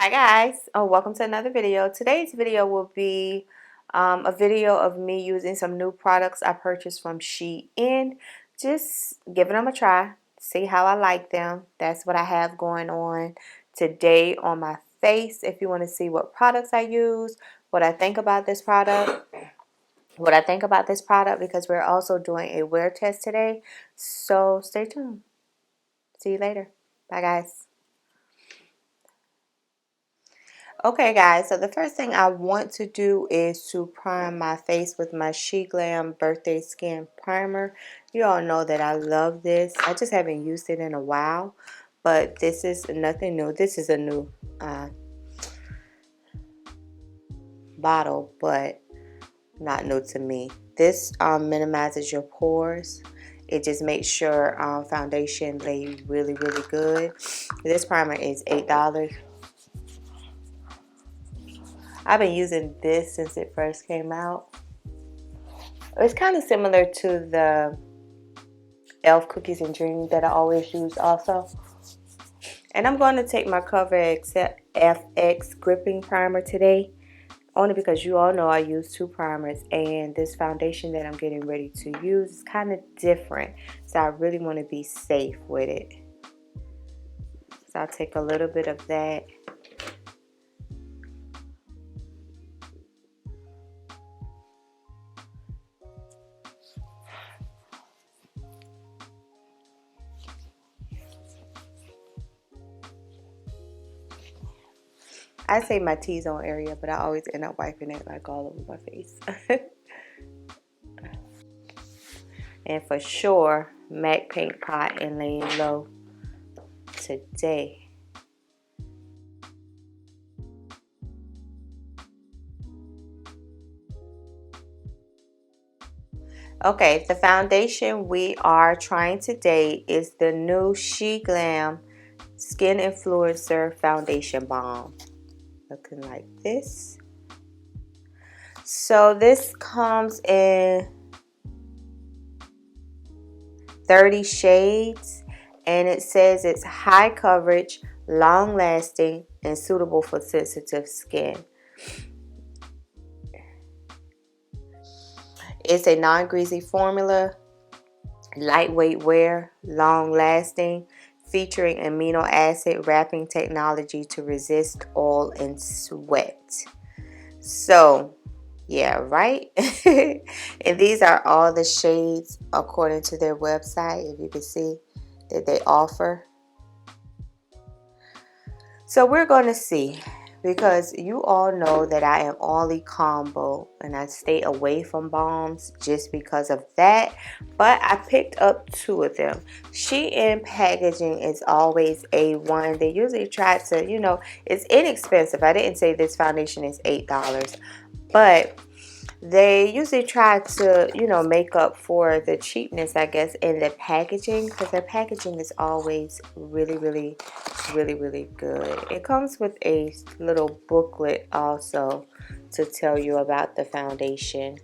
Hi guys, welcome to another video. Today's video will be a video of me using some new products I purchased from Shein. Just giving them a try, see how I like them. That's what I have going on today on my face. If you want to see what products I use, what I think about this product, because we're also doing a wear test today. So stay tuned. See you later. Bye guys. Okay guys, so the first thing I want to do is to prime my face with my SheGlam Birthday Skin Primer. You all know that I love this. I just haven't used it in a while, but this is nothing new. This is a new bottle, but not new to me. This minimizes your pores. It just makes sure foundation lay really good. This primer is $8. I've been using this since it first came out. It's kind of similar to the e.l.f. Cookies and Dreams that I always use also. And I'm going to take my Corrector FX Gripping Primer today. Only because you all know I use two primers. And this foundation that I'm getting ready to use is kind of different. So I really want to be safe with it. So I'll take a little bit of that. I say my T-zone area, but I always end up wiping it like all over my face. And for sure, MAC Paint Pot and laying low today. Okay, the foundation we are trying today is the new SheGlam SkinFluencer Foundation Balm. Looking like this. So this comes in 30 shades and it says it's high coverage, long lasting, and suitable for sensitive skin. It's a non-greasy formula, lightweight wear, long lasting, featuring amino acid wrapping technology to resist oil and sweat. So yeah, right. And these are all the shades according to their website, if you can see that they offer. So we're going to see, because you all know that I am only combo and I stay away from balms just because of that. But I picked up two of them. Shein packaging is always A1. They usually try to, you know, it's inexpensive. I didn't say this foundation is $8, but they usually try to, you know, make up for the cheapness, I guess, in the packaging, because their packaging is always really good. It comes with a little booklet also to tell you about the foundation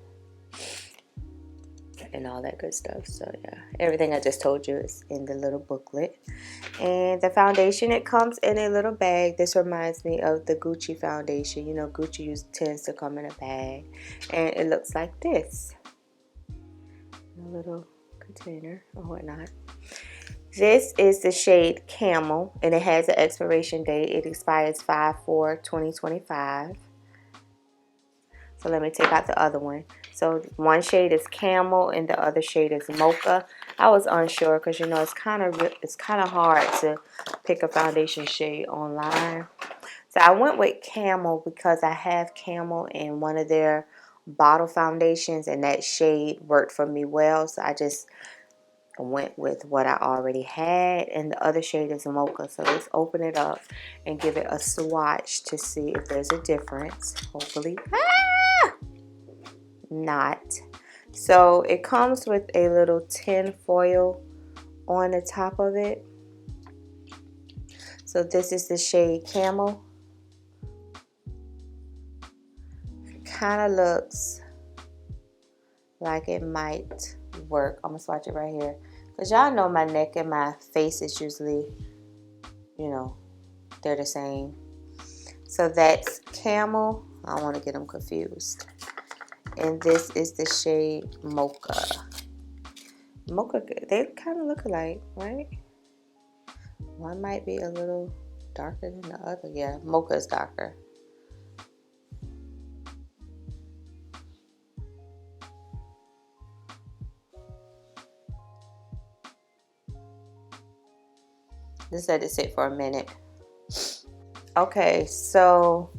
and all that good stuff. So yeah, everything I just told you is in the little booklet. And the foundation, it comes in a little bag. This reminds me of the Gucci foundation. You know, Gucci tends to come in a bag, and it looks like this, a little container or whatnot. This is the shade Camel, and it has an expiration date. It expires 5/4/2025. So let me take out the other one. So one shade is Camel and the other shade is Mocha. I was unsure because, you know, it's kind of hard to pick a foundation shade online. So I went with Camel because I have Camel in one of their bottle foundations and that shade worked for me well. So I just went with what I already had, and the other shade is Mocha. So let's open it up and give it a swatch to see if there's a difference. Hopefully not. So it comes with a little tin foil on the top of it. So this is the shade Camel. Kind of looks like it might work. I'm gonna swatch it right here, because y'all know my neck and my face is usually, you know, they're the same. So that's Camel. I don't want to get them confused. And this is the shade Mocha. Mocha, they kind of look alike, right? One might be a little darker than the other. Yeah, Mocha is darker. Just let it sit for a minute. Okay, so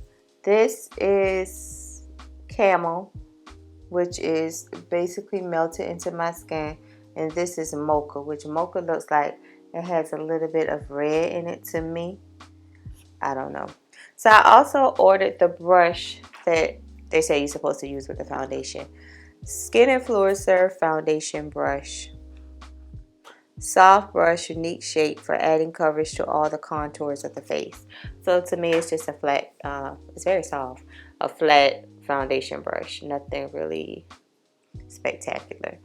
this is Camel, which is basically melted into my skin. And this is Mocha, which Mocha looks like it has a little bit of red in it to me. I don't know. So I also ordered the brush that they say you're supposed to use with the foundation. SkinFluencer foundation brush. Soft brush, unique shape for adding coverage to all the contours of the face. So to me, it's just a flat, it's very soft, a flat foundation brush. Nothing really spectacular.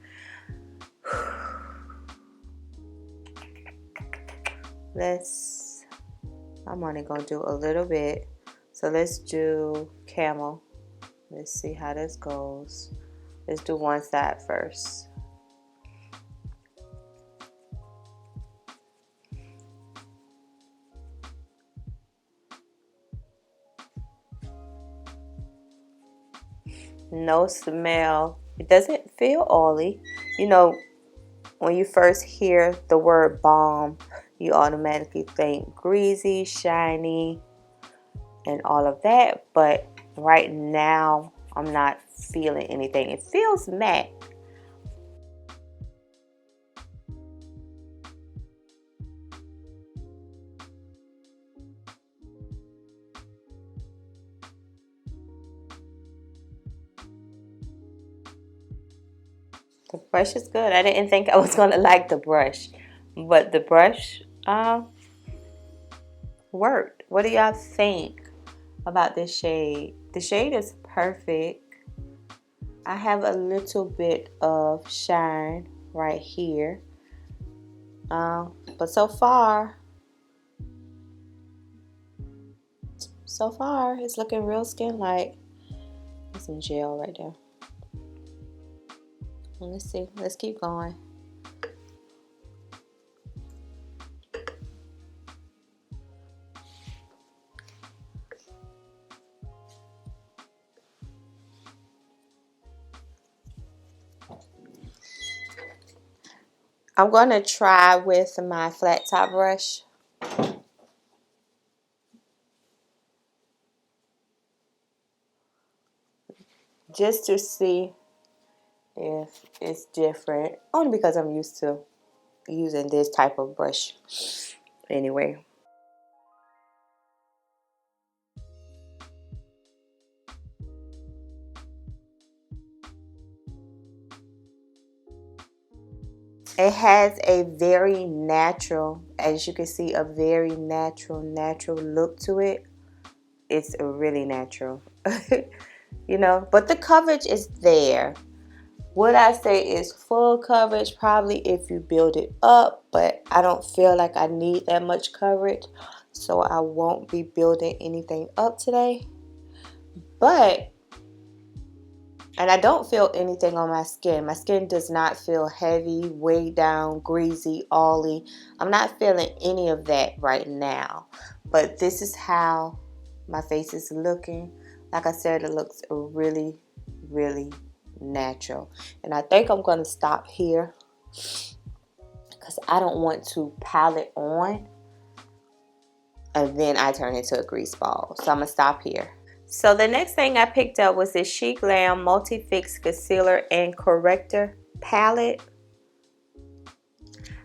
I'm only gonna do a little bit. So let's do Camel. Let's see how this goes. Let's do one side first. No smell. It doesn't feel oily. You know, when you first hear the word balm, you automatically think greasy, shiny, and all of that. But right now, I'm not feeling anything. It feels matte. The brush is good. I didn't think I was going to like the brush, but the brush worked. What do y'all think about this shade? The shade is perfect. I have a little bit of shine right here. But so far it's looking real skin-like. There's some gel right there. Let's see. Let's keep going. I'm going to try with my flat top brush. Just to see if it's different. Only because I'm used to using this type of brush anyway. It has a very natural, as you can see, a very natural look to it. It's really natural. You know, but the coverage is there. Would I say is full coverage? Probably if you build it up, but I don't feel like I need that much coverage, so I won't be building anything up today. And I don't feel anything on my skin. My skin does not feel heavy, weighed down, greasy, oily. I'm not feeling any of that right now. But this is how my face is looking. Like I said, it looks really, really natural. And I think I'm going to stop here because I don't want to pile it on and then I turn into a grease ball. So I'm going to stop here. So the next thing I picked up was this SheGlam Multi-Fix Concealer and Corrector palette.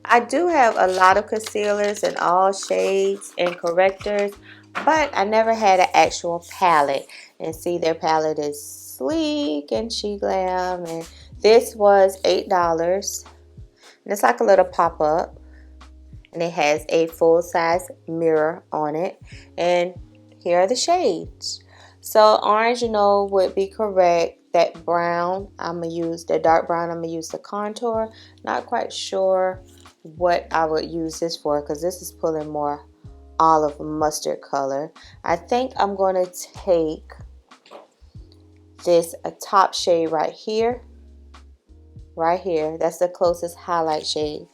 I do have a lot of concealers in all shades and correctors, but I never had an actual palette. And see, their palette is sleek and SheGlam, and this was $8. And it's like a little pop-up, and it has a full-size mirror on it. And here are the shades. So orange, you know, would be correct. That brown, I'm going to use the dark brown. I'm going to use the contour. Not quite sure what I would use this for because this is pulling more olive mustard color. I think I'm going to take this top shade right here. Right here. That's the closest highlight shade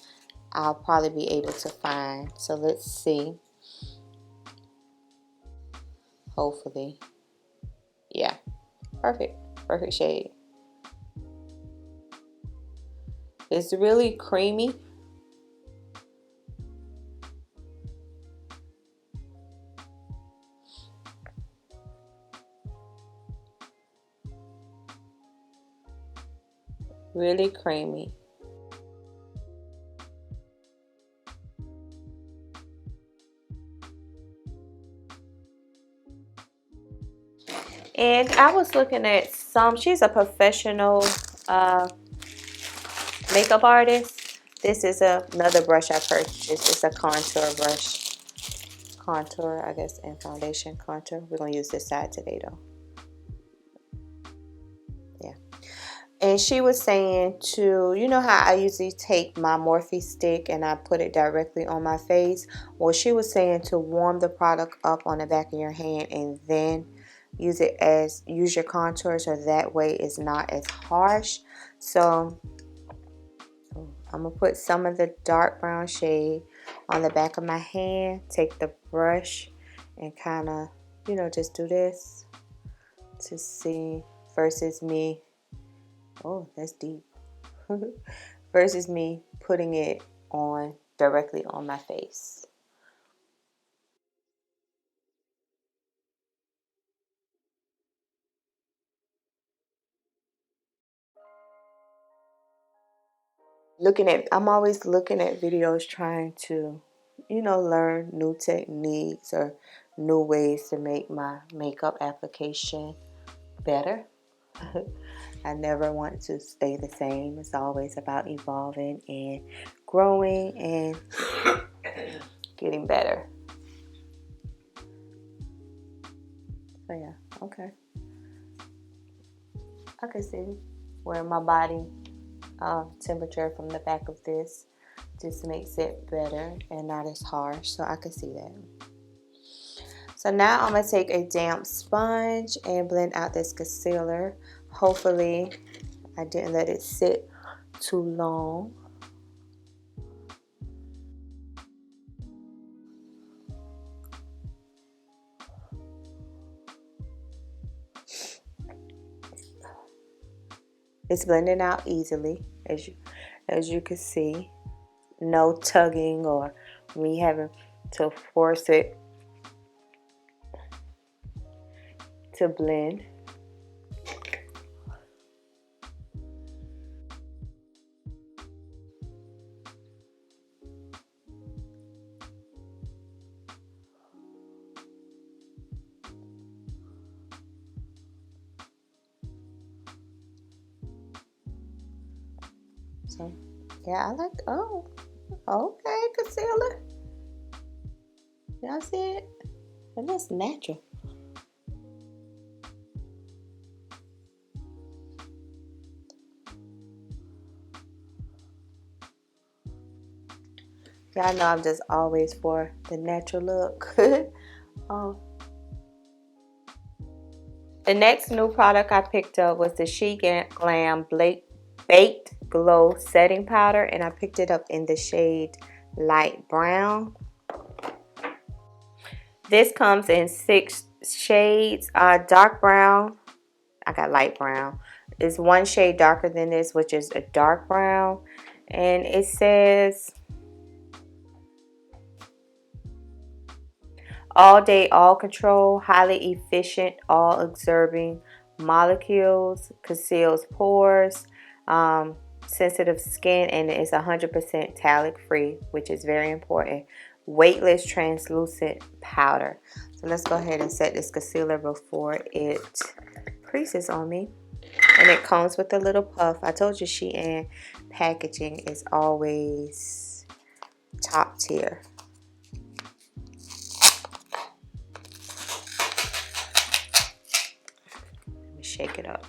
I'll probably be able to find. So let's see. Hopefully. Yeah. Perfect. Perfect shade. It's really creamy. Really creamy. And I was looking at she's a professional makeup artist. This is another brush I purchased. It's a contour brush. Contour, I guess, and foundation contour. We're going to use this side today, though. Yeah. And she was saying to, you know how I usually take my Morphe stick and I put it directly on my face? Well, she was saying to warm the product up on the back of your hand and then use your contour, so that way it's not as harsh. So I'm going to put some of the dark brown shade on the back of my hand. Take the brush and kind of, you know, just do this to see versus me. Oh, that's deep. Versus me putting it on directly on my face. I'm always looking at videos trying to, you know, learn new techniques or new ways to make my makeup application better. I never want to stay the same. It's always about evolving and growing and getting better. So yeah, okay. I can see where my body temperature from the back of this just makes it better and not as harsh. So I can see that. So now I'm going to take a damp sponge and blend out this concealer. Hopefully I didn't let it sit too long. It's blending out easily, as you can see. No tugging or me having to force it to blend. So yeah, I like, oh, okay, concealer. Y'all see it? It looks natural. Y'all know I'm just always for the natural look. Oh. The next new product I picked up was the SheGlam Baked Glow Setting Powder, and I picked it up in the shade Light Brown. This comes in 6 shades. Dark brown. I got light brown. It's one shade darker than this, which is a dark brown. And it says all day, all control, highly efficient, all absorbing molecules, conceals pores, sensitive skin, and it's 100% talc free, which is very important. Weightless translucent powder. So let's go ahead and set this concealer before it creases on me. And it comes with a little puff. I told you Shein packaging is always top tier. Let me shake it up.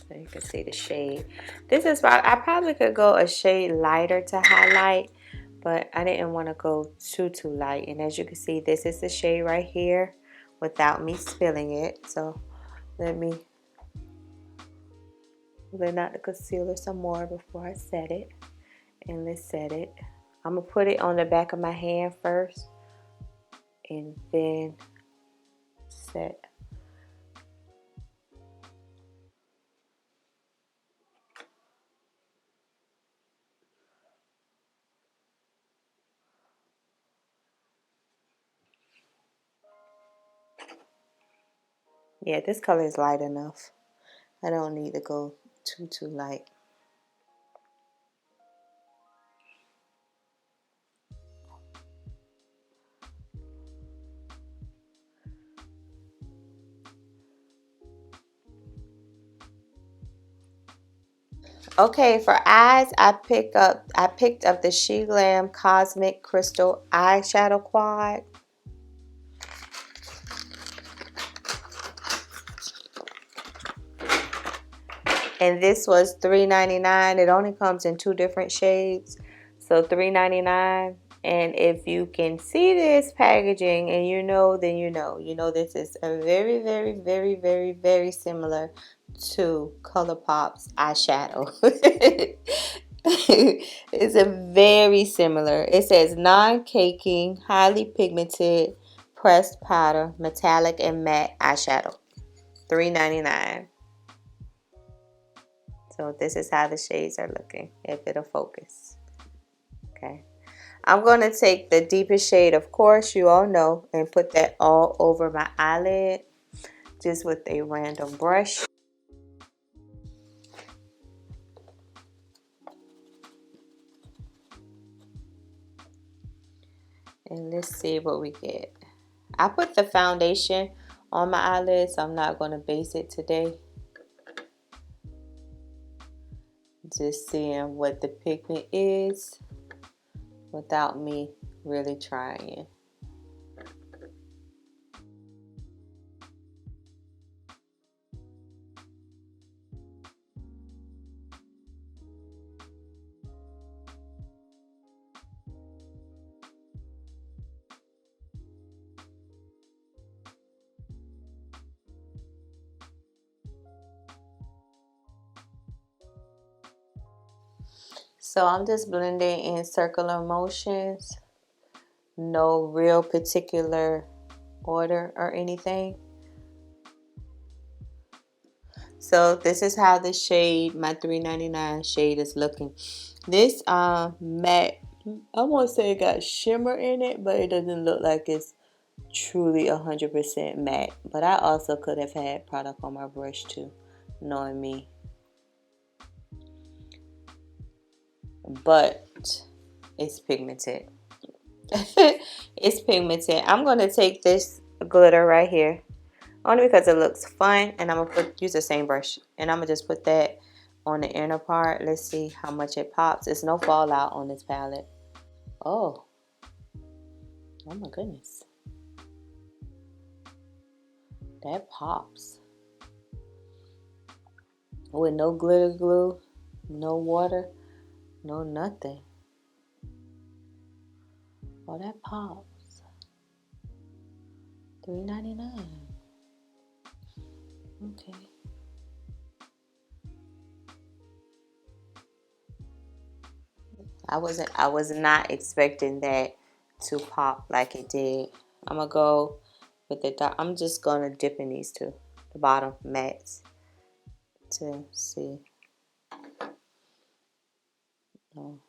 So you can see the shade. This is, I probably could go a shade lighter to highlight, but I didn't want to go too light. And as you can see, this is the shade right here without me spilling it. So let me blend out the concealer some more before I set it. And let's set it. I'm going to put it on the back of my hand first and then set. Yeah, this color is light enough. I don't need to go too light. Okay, for eyes, I picked up the SheGlam Cosmic Crystal Eyeshadow Quad. And this was $3.99. It only comes in 2 different shades. So $3.99. And if you can see this packaging and you know, then you know. You know this is a very similar to ColourPop's eyeshadow. It's a very similar. It says non-caking, highly pigmented, pressed powder, metallic and matte eyeshadow. $3.99. So this is how the shades are looking, if it'll focus. Okay. I'm going to take the deepest shade, of course, you all know, and put that all over my eyelid, just with a random brush. And let's see what we get. I put the foundation on my eyelid, so I'm not going to base it today. Just seeing what the pigment is without me really trying. So I'm just blending in circular motions. No real particular order or anything. So this is how the shade, my $3.99 shade, is looking. This matte, I won't say it got shimmer in it, but it doesn't look like it's truly 100% matte. But I also could have had product on my brush too, knowing me. But it's pigmented. It's pigmented. I'm going to take this glitter right here, only because it looks fun, and I'm going to use the same brush, and I'm going to just put that on the inner part. Let's see how much it pops. There's no fallout on this palette. Oh my goodness, that pops with no glitter glue, no water, no nothing. Oh, that pops. $3.99. Okay. I was not expecting that to pop like it did. I'm gonna go with the dark. I'm just gonna dip in these two, the bottom mattes, to see. Oh.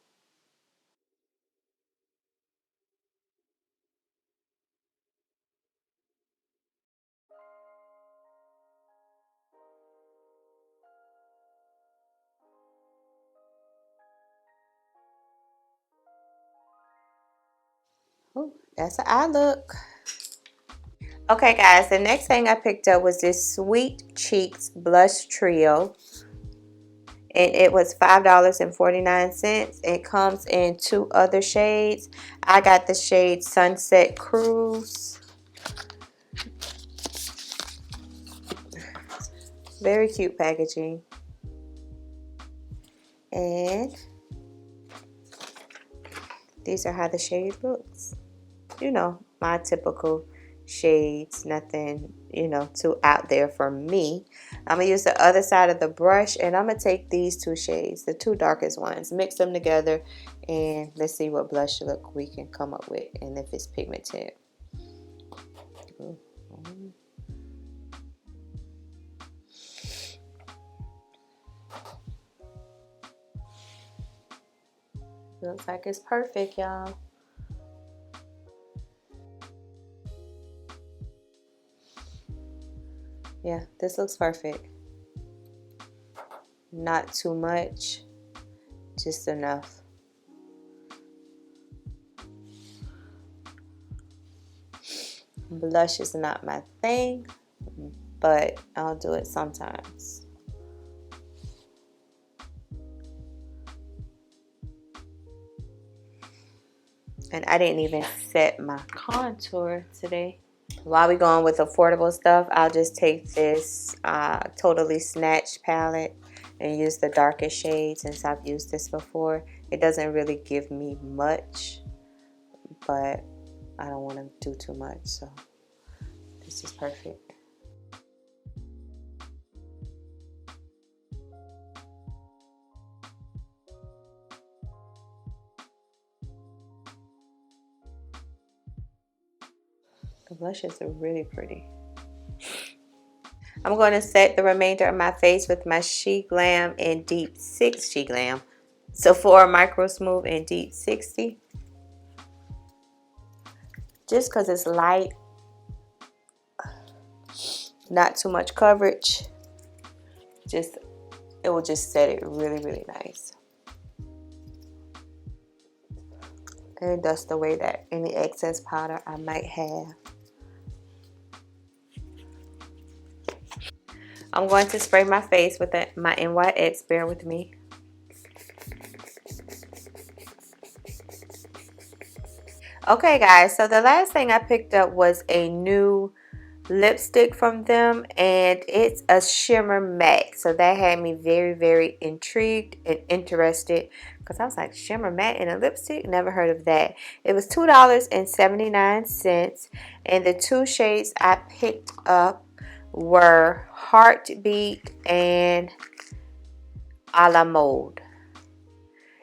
Ooh, that's an eye look. Okay, guys, the next thing I picked up was this Sweet Cheeks Blush Trio. And it was $5.49. It comes in 2 other shades. I got the shade Sunset Cruise. Very cute packaging. And these are how the shade looks. You know, my typical shades, nothing, you know, too out there for me. I'm going to use the other side of the brush, and I'm going to take these two shades, the two darkest ones, mix them together, and let's see what blush look we can come up with, and if it's pigmented. Looks like it's perfect, y'all. Yeah, this looks perfect. Not too much, just enough. Blush is not my thing, but I'll do it sometimes. And I didn't even set my contour today. While we going with affordable stuff, I'll just take this Totally Snatched palette and use the darkest shade since I've used this before. It doesn't really give me much, but I don't want to do too much, so this is perfect. The blushes are really pretty. I'm going to set the remainder of my face with my SheGlam in Deep 6 SheGlam. Sephora Micro Smooth in Deep 60. Just because it's light, not too much coverage, it will just set it really, really nice. And dust away that any excess powder I might have. I'm going to spray my face with my NYX, bear with me. Okay guys, so the last thing I picked up was a new lipstick from them, and it's a shimmer matte. So that had me very, very intrigued and interested, because I was like, shimmer matte in a lipstick? Never heard of that. It was $2.79, and the two shades I picked up were Heartbeat and A La Mode,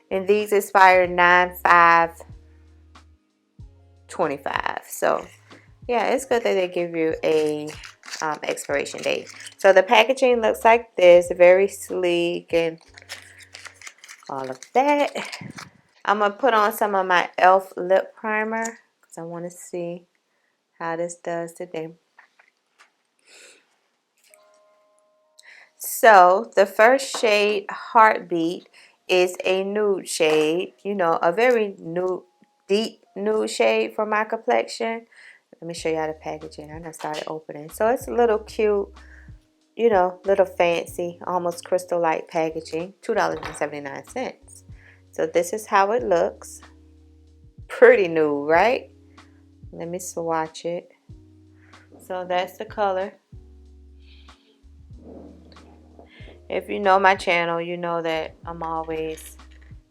and these expired 9/5/25. So yeah, it's good that they give you a expiration date. So the packaging looks like this, very sleek and all of that. I'm going to put on some of my e.l.f. lip primer because I want to see how this does today. So the first shade, Heartbeat, is a nude shade. You know, a very nude, deep nude shade for my complexion. Let me show you how the packaging. I done started opening. So it's a little cute, you know, little fancy, almost crystal-like packaging. $2.79. So this is how it looks. Pretty nude, right? Let me swatch it. So that's the color. If you know my channel, you know that I'm always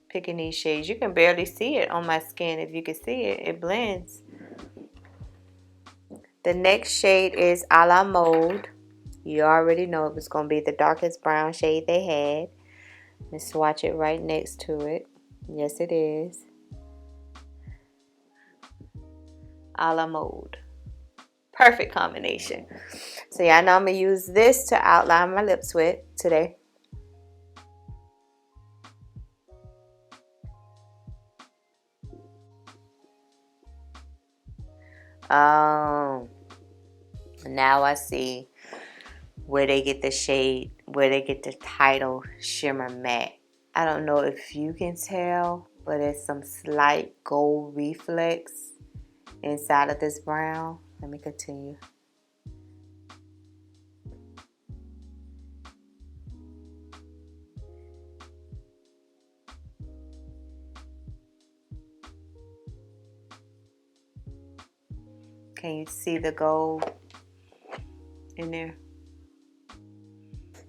picking these shades. You can barely see it on my skin. If you can see it, it blends. The next shade is A La Mode. You already know it was going to be the darkest brown shade they had. Let's swatch it right next to it. Yes, it is. A La Mode. Perfect combination. So yeah, I know I'm going to use this to outline my lips with today. Now I see where they get the shade, where they get the title Shimmer Matte. I don't know if you can tell, but it's some slight gold reflex inside of this brown. Let me continue. Can you see the gold in there?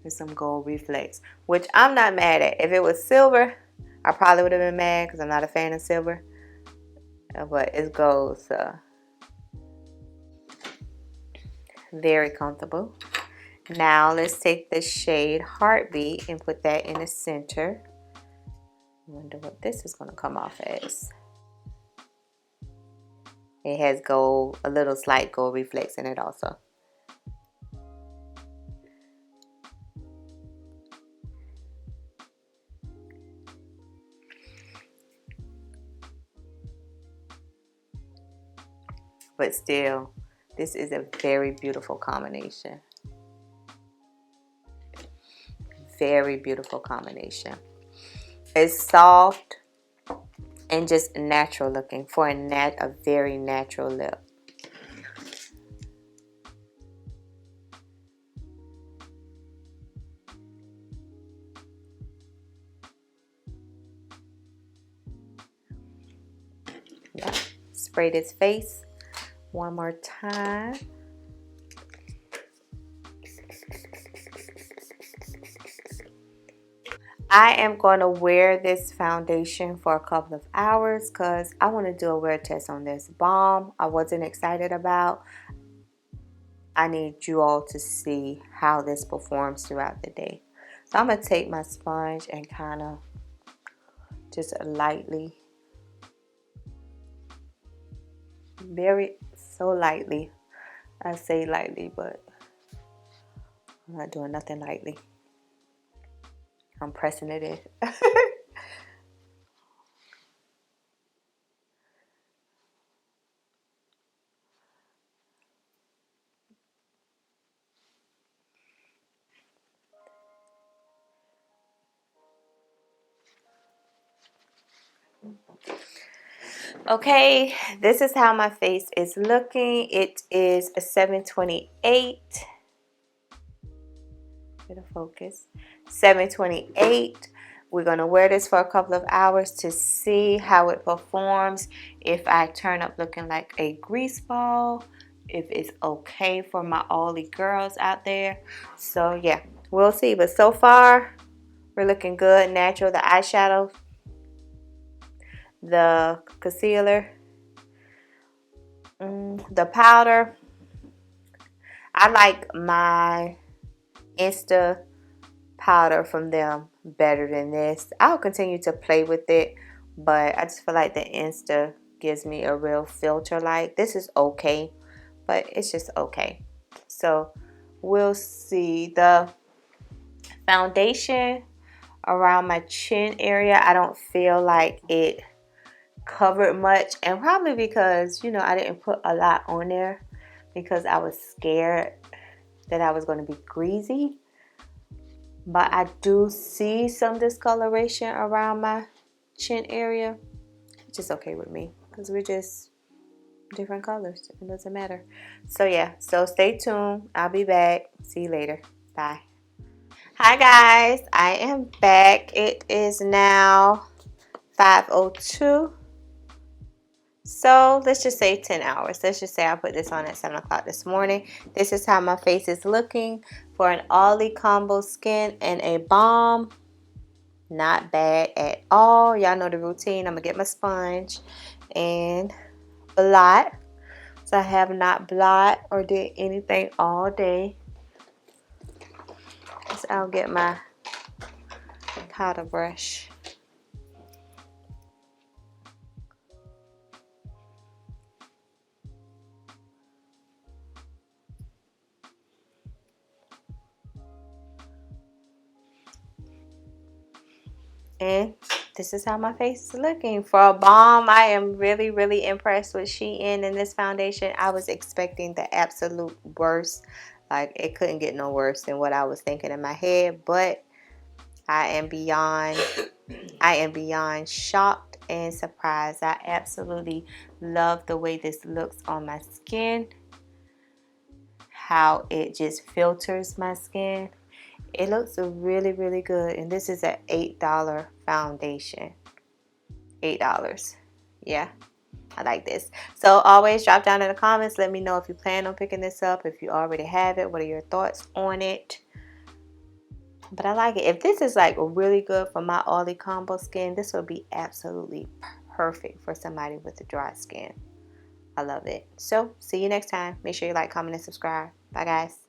and some gold reflex, which I'm not mad at. If it was silver, I probably would have been mad because I'm not a fan of silver. But it's gold, so very comfortable. Now let's take the shade Heartbeat and put that in the center. I wonder what this is going to come off as. It has gold, a little slight gold reflex in it also. But still, this is a very beautiful combination. Very beautiful combination. It's soft and just natural looking for a very natural lip. Yeah. Spray this face one more time. I am going to wear this foundation for a couple of hours because I want to do a wear test on this. Balm I wasn't excited about. I need you all to see how this performs throughout the day. So I'm going to take my sponge and kind of just lightly, so lightly. I say lightly, but I'm not doing nothing lightly. I'm pressing it in. Okay, this is how my face is looking. It is a 728. Get a focus. 728. We're going to wear this for a couple of hours to see how it performs. If I turn up looking like a grease ball, if it's okay for my oily girls out there. So yeah, we'll see. But so far, we're looking good. Natural. The eyeshadow, the concealer, the powder. I like my Insta powder from them better than this. I'll continue to play with it, but I just feel like the Insta gives me a real filter. Like this is okay, but it's just okay. So we'll see. The foundation around my chin area, I don't feel like it covered much, and probably because, you know, I didn't put a lot on there because I was scared that I was going to be greasy. But I do see some discoloration around my chin area, which is okay with me because we're just different colors. It doesn't matter. So yeah, so stay tuned. I'll be back. See you later. Bye. Hi guys, I am back. It is now 5:02. So let's just say 10 hours. Let's just say I put this on at 7 o'clock this morning. This is how my face is looking for an Ollie combo skin and a balm. Not bad at all. Y'all know the routine. I'm going to get my sponge and blot. So I have not blot or did anything all day. So I'll get my powder brush. And this is how my face is looking. For a balm, I am really, really impressed with Shein and this foundation. I was expecting the absolute worst. Like, it couldn't get no worse than what I was thinking in my head. But I am beyond shocked and surprised. I absolutely love the way this looks on my skin. How it just filters my skin. It looks really, really good. And this is an $8 foundation. $8. Yeah, I like this. So always drop down in the comments. Let me know if you plan on picking this up. If you already have it, what are your thoughts on it? But I like it. If this is like really good for my oily combo skin, this will be absolutely perfect for somebody with a dry skin. I love it. So, see you next time. Make sure you like, comment, and subscribe. Bye, guys.